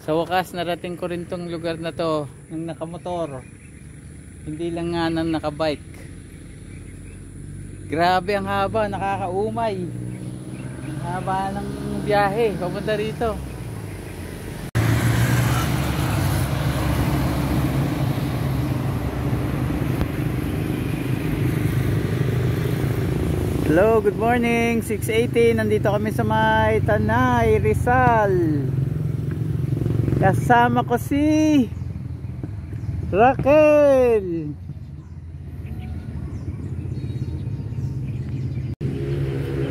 Sa wakas narating ko rin tong lugar na to ng nakamotor, hindi lang nga ng nakabike. Grabe ang haba, nakakaumay. Ang haba ng biyahe papunta rito. Hello, good morning. 6:18, nandito kami sa may Tanay, Rizal. Kasama ko si Raquel.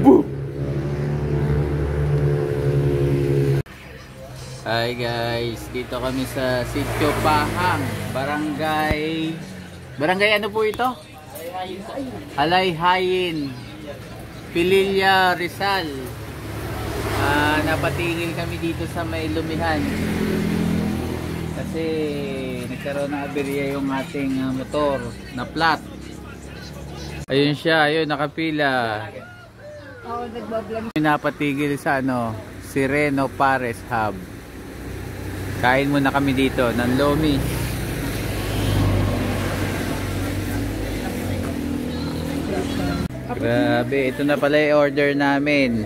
Boo! Hi guys, dito kami sa Sitio Pahang, Barangay ano po ito? Alayhayin, Pililla, Rizal. Napatingin kami dito sa may Lumihan kasi nagkaroon ng aberya yung ating motor na flat. Ayun siya, ayun nakapila. Napatigil sa Sireno Pares Hub. Kain muna kami dito ng lomi. Grabe, ito na pala yung order namin.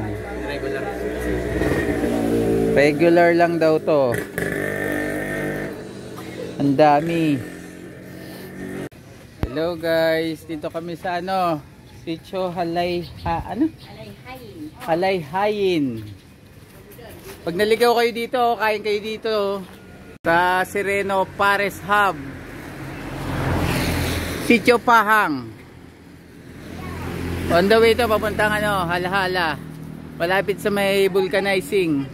Regular lang daw to. Ang dami. Hello guys, dito kami sa Sitio Alayhayin. Pag naligaw kayo dito, kain kayo dito sa Sireno Pares Hub, Sitio Pahang. On the way to, papuntang Halahala, malapit sa may vulcanizing.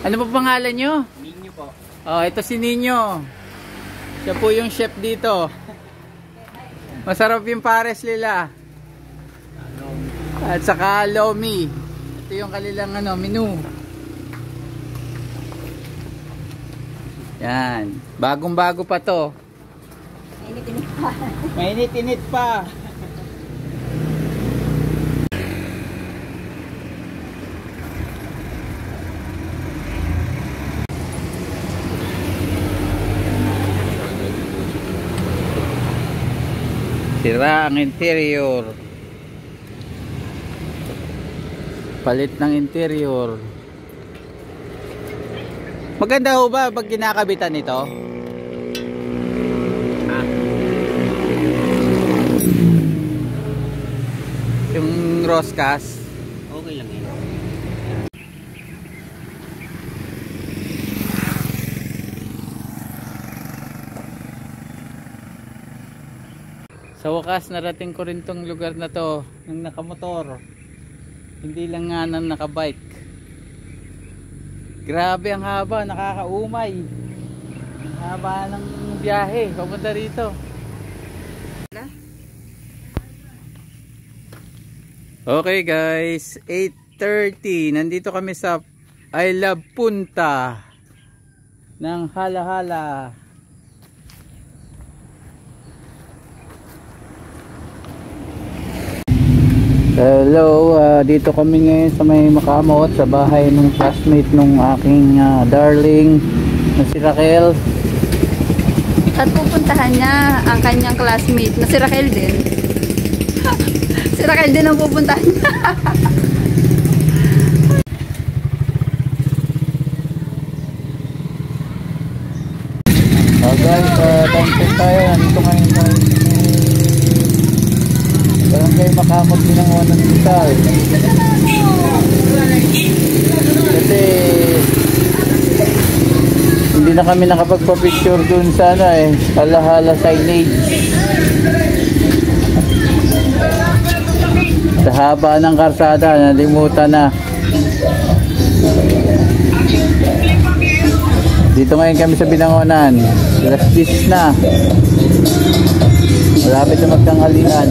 Ano po pangalan nyo? Ninyo po. Oh, ito si Ninyo. Siya po yung chef dito. Masarap yung pares nila. At saka lomi. Ito yung kanilang menu. Yan. Bagong-bago pa to. Mainit-init pa. Mainit-init pa. Sira ang interior. Palit ng interior. Maganda ho ba pag kinakabitan ito? Yung roscas. Okay lang yun. Sa wakas narating ko rin tong lugar na to ng nakamotor, hindi lang nga ng nakabike. Grabe ang haba, nakakaumay. Ang haba ng biyahe papunta rito. Okay guys, 8:30, nandito kami sa I Love Punta ng Halahala. Hello, dito kami ngayon sa may Makamot, sa bahay ng classmate nung aking darling na si Raquel. At pupuntahan niya ang kanyang classmate na si Raquel din. Si Raquel din ang pupuntahan niya. Guys, time check tayo. Nandito ngayon sa Barangay Makamot Binangonan ng Rizal. Kasi hindi na kami nakapagpa-picture dun sa Halahala signage. Sa haba ng karsada, nalimutan na. Dito ngayon kami sa Binangonan. Alas 10 na. Malapit na magtanghalian.